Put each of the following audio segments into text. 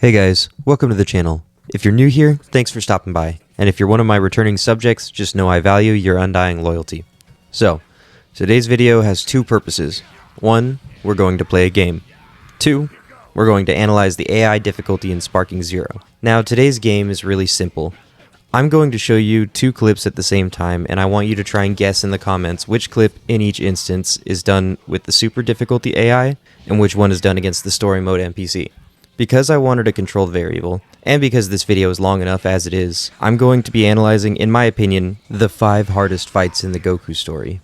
Hey guys, welcome to the channel. If you're new here, thanks for stopping by, and if you're one of my returning subjects, just know I value your undying loyalty. So, today's video has two purposes. One, we're going to play a game. Two, we're going to analyze the AI difficulty in Sparkimg 0. Now, today's game is really simple. I'm going to show you two clips at the same time, and I want you to try and guess in the comments which clip in each instance is done with the super difficulty AI, and which one is done against the story mode NPC. Because I wanted a control variable, and because this video is long enough as it is, I'm going to be analyzing, in my opinion, the 5 hardest fights in the Goku story.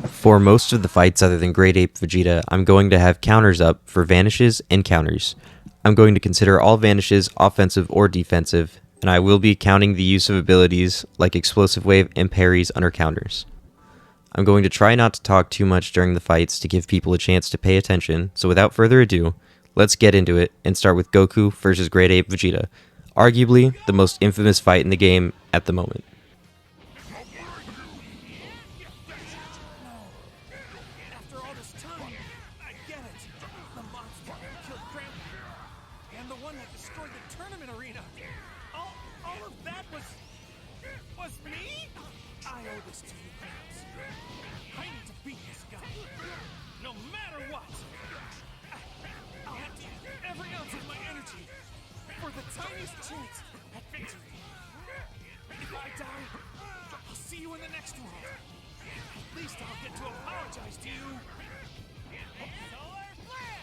For most of the fights other than Great Ape Vegeta, I'm going to have counters up for vanishes and counters. I'm going to consider all vanishes offensive or defensive, and I will be counting the use of abilities like Explosive Wave and parries under counters. I'm going to try not to talk too much during the fights to give people a chance to pay attention, so without further ado, let's get into it and start with Goku versus Great Ape Vegeta, arguably the most infamous fight in the game at the moment. After all this time, I get it. The monster that killed Grandpa, and the one that destroyed the tournament arena. All of that was me? I owe this to you, Gramps. I need to beat this guy, no matter what. I'll have to use every ounce of my energy for the tiniest chance at victory. If I die, I'll see you in the next world. At least I'll get to apologize to you. Solar Flare!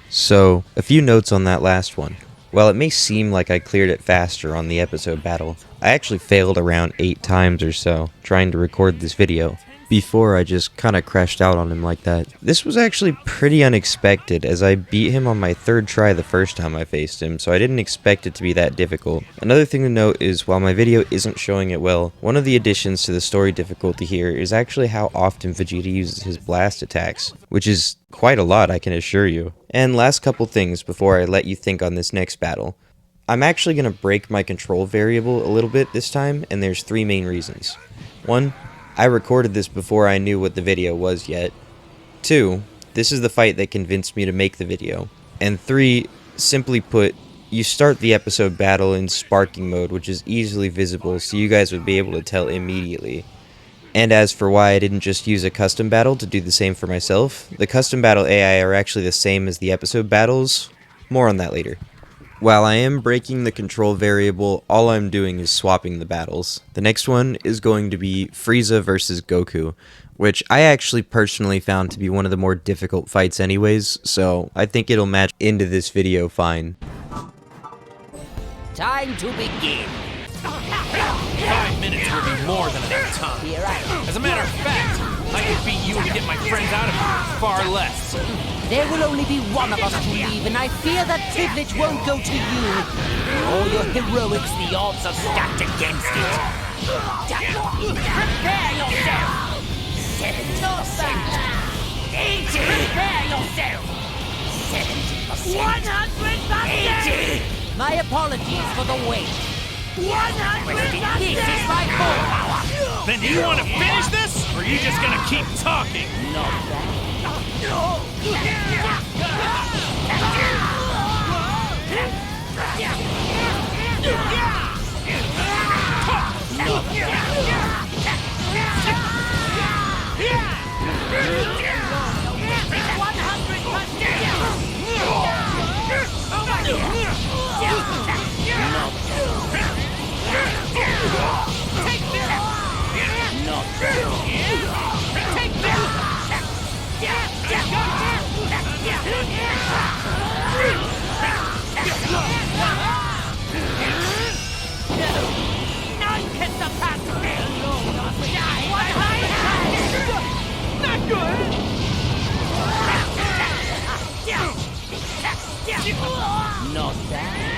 So, a few notes on that last one. While it may seem like I cleared it faster on the episode battle, I actually failed around 8 times or so trying to record this video before I just kinda crashed out on him like that. This was actually pretty unexpected as I beat him on my 3rd try the first time I faced him, so I didn't expect it to be that difficult. Another thing to note is while my video isn't showing it well, one of the additions to the story difficulty here is actually how often Vegeta uses his blast attacks, which is quite a lot, I can assure you. And last couple things before I let you think on this next battle. I'm actually going to break my control variable a little bit this time, and there's 3 main reasons. 1, I recorded this before I knew what the video was yet. 2, this is the fight that convinced me to make the video. And 3, simply put, you start the episode battle in Sparkimg mode, which is easily visible, so you guys would be able to tell immediately. And as for why I didn't just use a custom battle to do the same for myself, the custom battle AI are actually the same as the episode battles. More on that later. While I am breaking the control variable, all I'm doing is swapping the battles. The next one is going to be Frieza versus Goku, which I actually personally found to be one of the more difficult fights anyways, so I think it'll match into this video fine. Time to begin. 5 minutes will be more than enough time. Here I am. As a matter of fact, I could beat you and get my friends out of here far less. There will only be one of us to leave, and I fear that privilege won't go to you. For all your heroics, the odds are stacked against it. Prepare yourself! 70%. 80! Prepare yourself! 70%. 100%! 80! My apologies for the wait. 100%! This is my full power! Then do you want to finish this, or are you just gonna keep talking? Not bad. Not bad.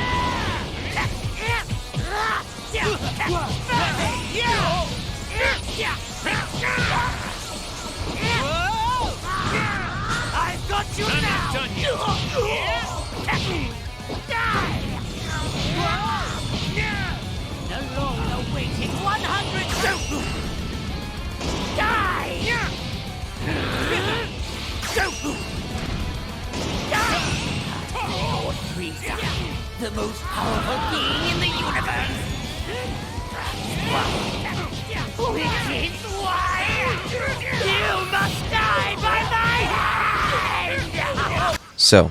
I've got you now! Done No longer waiting 100. Lord Frieza, the most powerful being in the universe. Which is why you must die by my hand! So,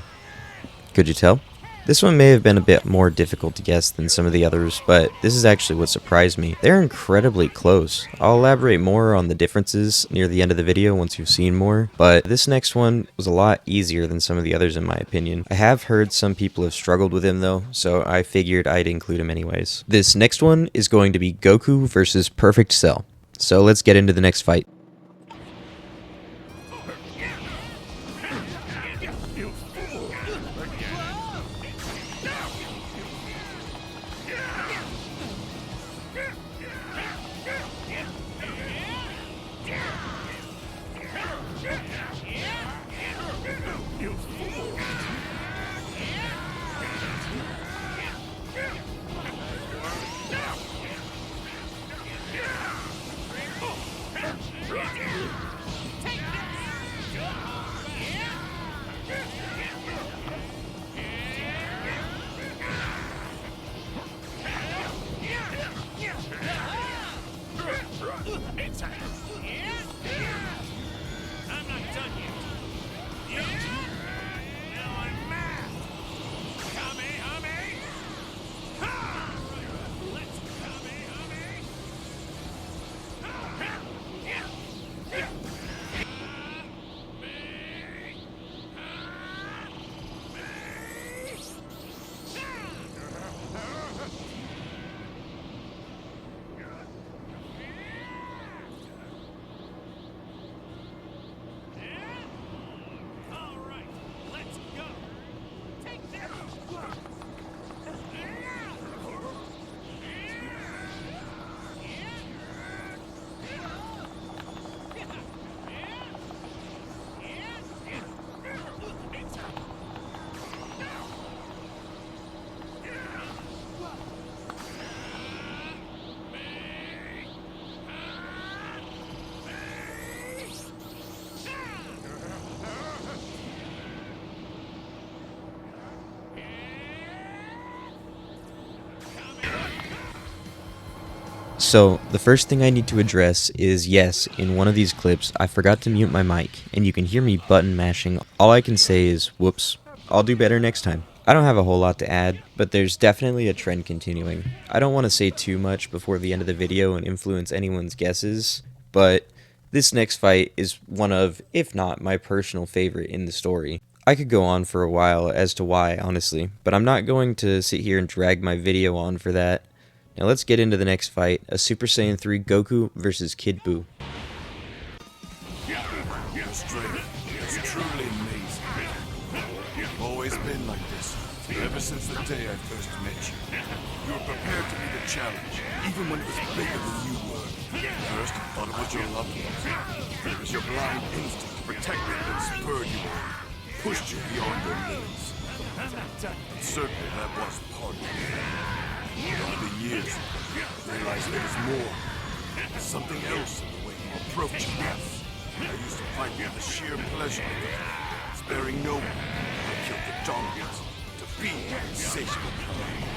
could you tell? This one may have been a bit more difficult to guess than some of the others, but this is actually what surprised me. They're incredibly close. I'll elaborate more on the differences near the end of the video once you've seen more, but this next one was a lot easier than some of the others in my opinion. I have heard some people have struggled with him though, so I figured I'd include him anyways. This next one is going to be Goku versus Perfect Cell. So let's get into the next fight. I'm not done yet. Now I'm mad. Kamehame! Ha! Let's Kamehame! All right, let's go. Take this. So, the first thing I need to address is, yes, in one of these clips, I forgot to mute my mic, and you can hear me button mashing. All I can say is, whoops, I'll do better next time. I don't have a whole lot to add, but there's definitely a trend continuing. I don't want to say too much before the end of the video and influence anyone's guesses, but this next fight is one of, if not my personal favorite in the story. I could go on for a while as to why, honestly, but I'm not going to sit here and drag my video on for that. Now let's get into the next fight, a Super Saiyan 3 Goku versus Kid Buu. Your strength is truly amazing. You've always been like this, ever since the day I first met you. You were prepared to be the challenge, even when it was bigger than you were. First, I thought it was your loved ones. It was your blind instinct to protect them that spurred you on, pushed you beyond your limits. And certainly that was part of it. Over the years, I realized there was more. Something else in the way you approach death. I used to fight with the sheer pleasure of it, sparing no one. I killed the dominant to feed my insatiable pride.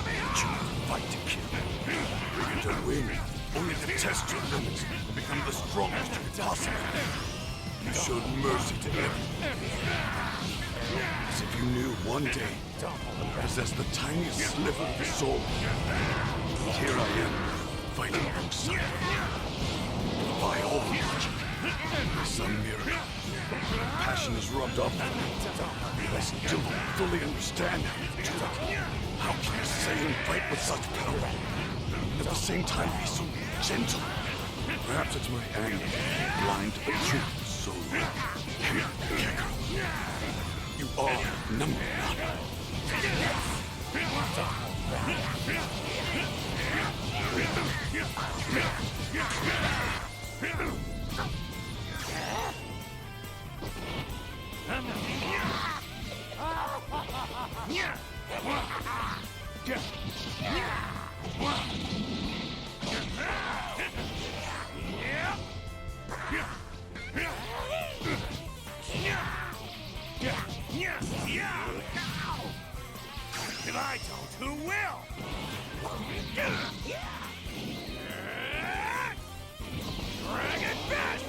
But you fight to kill. Eager to win, only to test your limits and become the strongest you could possibly be. You showed mercy to everyone. As if you knew one day I possessed the tiniest sliver of your soul. And here I am, fighting alongside you. By all logic, by some miracle, passion is rubbed off on me. I still don't fully understand how you do it. How can a Saiyan fight with such power, and at the same time be so gentle? Perhaps it's my anger, blind to the truth so long. Kakarot, you are #1. If I don't, who will? Dragon Fist!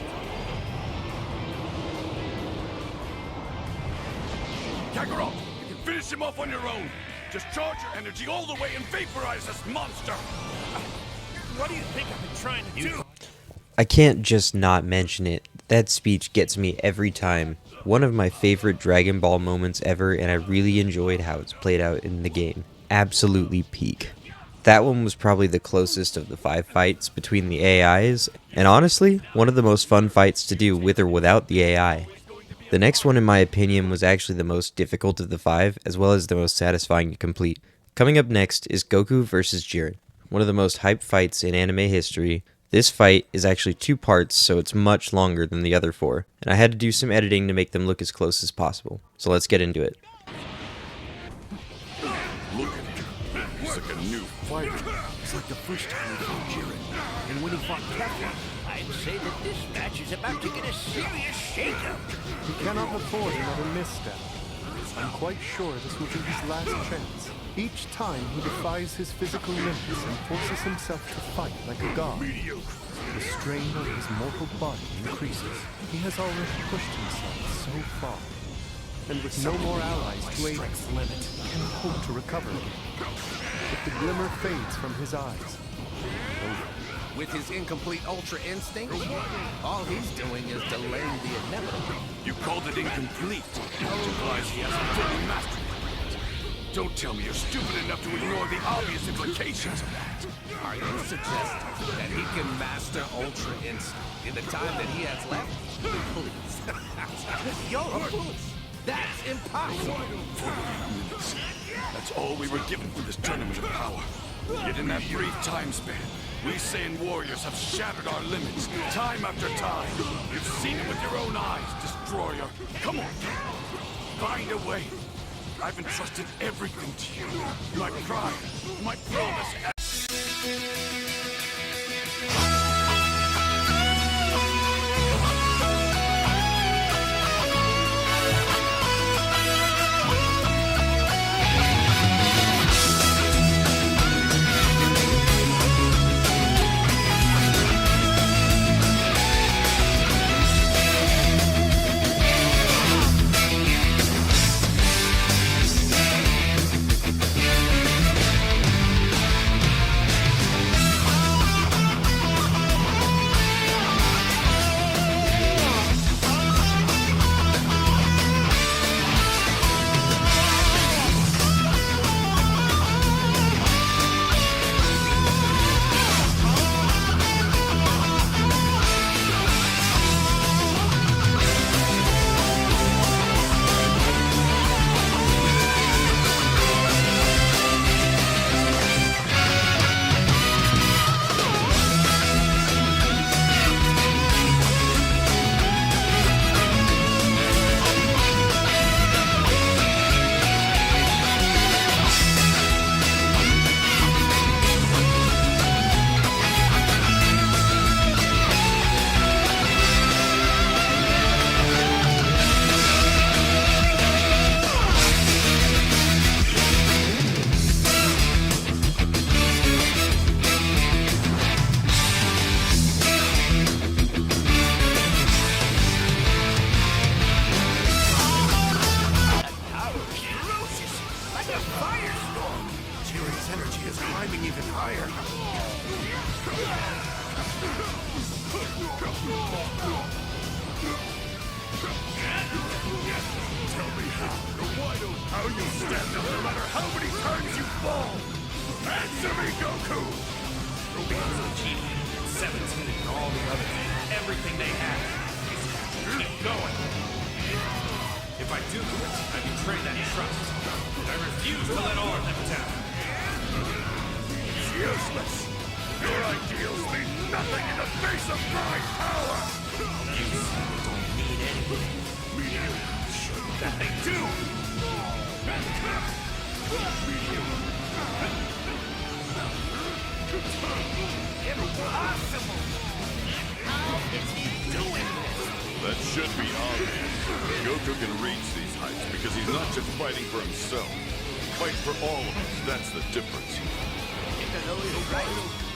Kakarot, you can finish him off on your own. Just charge your energy all the way and vaporize this monster. What do you think I've been trying to do? I can't just not mention it. That speech gets me every time. One of my favorite Dragon Ball moments ever, and I really enjoyed how it's played out in the game. Absolutely peak. That one was probably the closest of the 5 fights between the AIs, and honestly, one of the most fun fights to do with or without the AI. The next one in my opinion was actually the most difficult of the 5, as well as the most satisfying to complete. Coming up next is Goku vs Jiren, one of the most hyped fights in anime history. This fight is actually 2 parts, so it's much longer than the other 4, and I had to do some editing to make them look as close as possible. So let's get into it. Look at him. He's like a new fighter. It's like the first time we fought Jiren. And when he fought Kefla, I'd say that this match is about to get a serious shakeup. He cannot afford another misstep. I'm quite sure this will be his last chance. Each time he defies his physical limits and forces himself to fight like a god. The strain on his mortal body increases. He has already pushed himself so far. And with no more allies to aid him, can hope to recover again. But the glimmer fades from his eyes. With his incomplete Ultra Instinct, all he's doing is delaying the inevitable. You called it incomplete. It implies he hasn't fully mastered it. Don't tell me you're stupid enough to ignore the obvious implications of that. Are you suggesting that he can master Ultra Instinct in the time that he has left? Please. You're a fool. That's impossible. 40 minutes. That's all we were given for this tournament of power. Yet in that brief time span, we Saiyan warriors have shattered our limits, time after time. You've seen it with your own eyes, Destroyer. Come on, find a way. I've entrusted everything to you. My pride, my promise. How you stand up no matter how many times you fall! Answer me, Goku! 17 and all the others, everything they have. Keep going. If I do quit, I betray that trust. I refuse to let all of them down. It's useless. Your ideals mean nothing in the face of my power. You don't mean anything. That they do. Impossible! How is he doing this? That should be obvious. Goku can reach these heights because he's not just fighting for himself. He fights for all of us. That's the difference. Piccolo is right.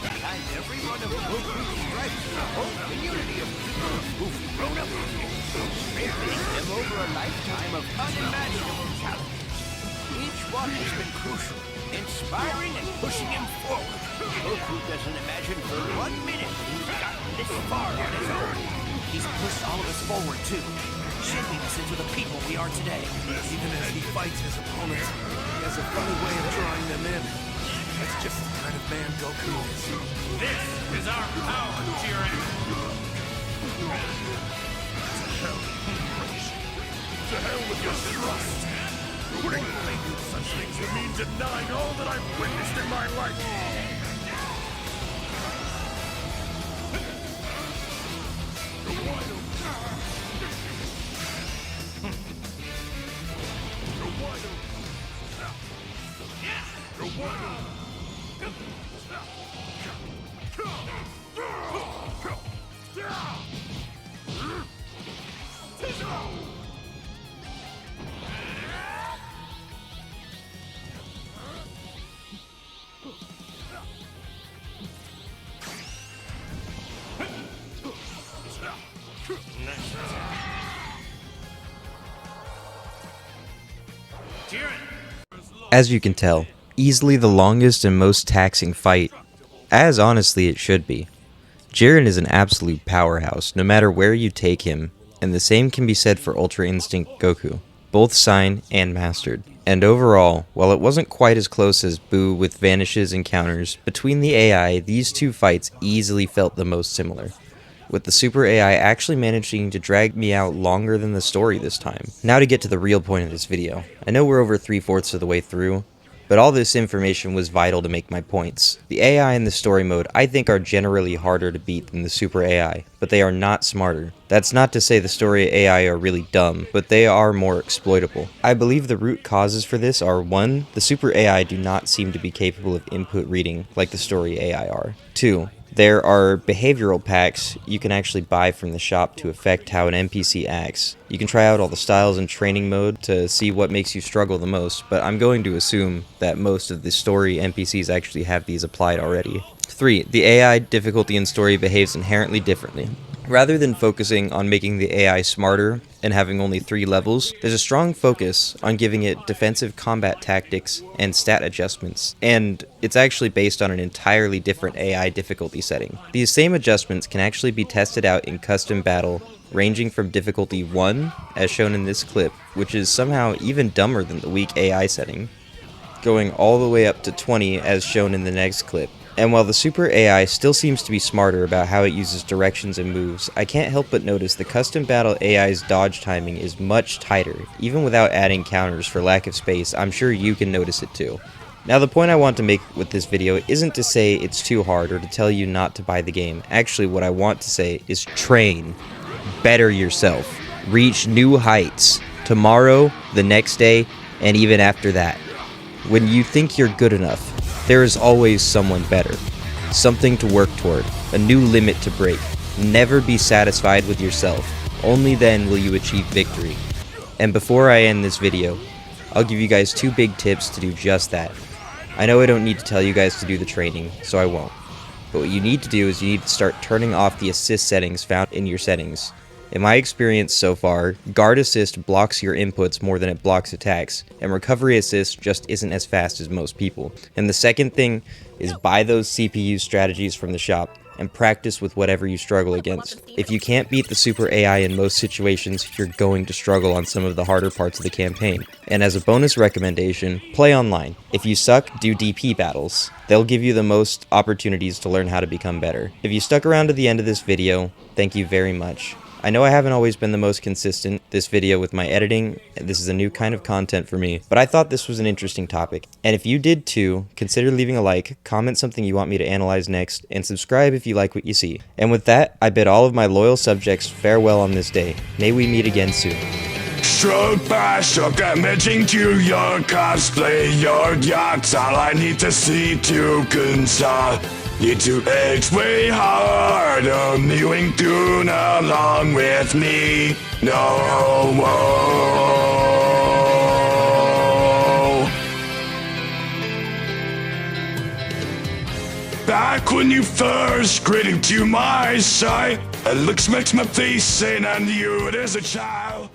Behind every one of Goku's stripes is a whole community of people who've grown up with him, spearheading them over a lifetime of unimaginable challenges. Each one has been crucial, inspiring and pushing him forward. Goku doesn't imagine for 1 minute that he's gotten this far on his own. He's pushed all of us forward too, shaping us into the people we are today. Even as he fights his opponents, he has a funny way of drawing them in. That's just the kind of man Goku is. This is our power, Jiren! To hell with your trust! Putting faith in such things would mean denying all that I've witnessed in my life! Go wide open! Go wide open! Go wide open! As you can tell, easily the longest and most taxing fight, as honestly it should be. Jiren is an absolute powerhouse, no matter where you take him, and the same can be said for Ultra Instinct Goku, both signed and mastered. And overall, while it wasn't quite as close as Boo with Vanish's encounters, between the AI, these two fights easily felt the most similar, with the Super AI actually managing to drag me out longer than the story this time. Now to get to the real point of this video. I know we're over 3/4 of the way through, but all this information was vital to make my points. The AI in the story mode I think are generally harder to beat than the Super AI, but they are not smarter. That's not to say the story AI are really dumb, but they are more exploitable. I believe the root causes for this are 1. The Super AI do not seem to be capable of input reading like the story AI are. 2. There are behavioral packs you can actually buy from the shop to affect how an NPC acts. You can try out all the styles in training mode to see what makes you struggle the most, but I'm going to assume that most of the story NPCs actually have these applied already. 3. The AI difficulty in story behaves inherently differently. Rather than focusing on making the AI smarter and having only 3 levels, there's a strong focus on giving it defensive combat tactics and stat adjustments, and it's actually based on an entirely different AI difficulty setting. These same adjustments can actually be tested out in custom battle, ranging from difficulty 1, as shown in this clip, which is somehow even dumber than the weak AI setting, going all the way up to 20 as shown in the next clip. And while the Super AI still seems to be smarter about how it uses directions and moves, I can't help but notice the custom battle AI's dodge timing is much tighter, even without adding counters for lack of space. I'm sure you can notice it too. Now the point I want to make with this video isn't to say it's too hard or to tell you not to buy the game. Actually, what I want to say is train, better yourself, reach new heights, tomorrow, the next day, and even after that. When you think you're good enough, there is always someone better, something to work toward, a new limit to break. Never be satisfied with yourself, only then will you achieve victory. And before I end this video, I'll give you guys 2 big tips to do just that. I know I don't need to tell you guys to do the training, so I won't. But what you need to do is you need to start turning off the assist settings found in your settings. In my experience so far, guard assist blocks your inputs more than it blocks attacks, and recovery assist just isn't as fast as most people. And the second thing is buy those CPU strategies from the shop, and practice with whatever you struggle against. If you can't beat the super AI in most situations, you're going to struggle on some of the harder parts of the campaign. And as a bonus recommendation, play online. If you suck, do DP battles. They'll give you the most opportunities to learn how to become better. If you stuck around to the end of this video, thank you very much. I know I haven't always been the most consistent this video with my editing, this is a new kind of content for me, but I thought this was an interesting topic. And if you did too, consider leaving a like, comment something you want me to analyze next, and subscribe if you like what you see. And with that, I bid all of my loyal subjects farewell on this day. May we meet again soon. Stroke by stroke, damaging to your cosplay, your yachts. All I need to see to console. Need to ache way harder, mewing tune along with me. No, whoa. Back when you first gritted to my sight, it looks makes my face saying I knew it as a child.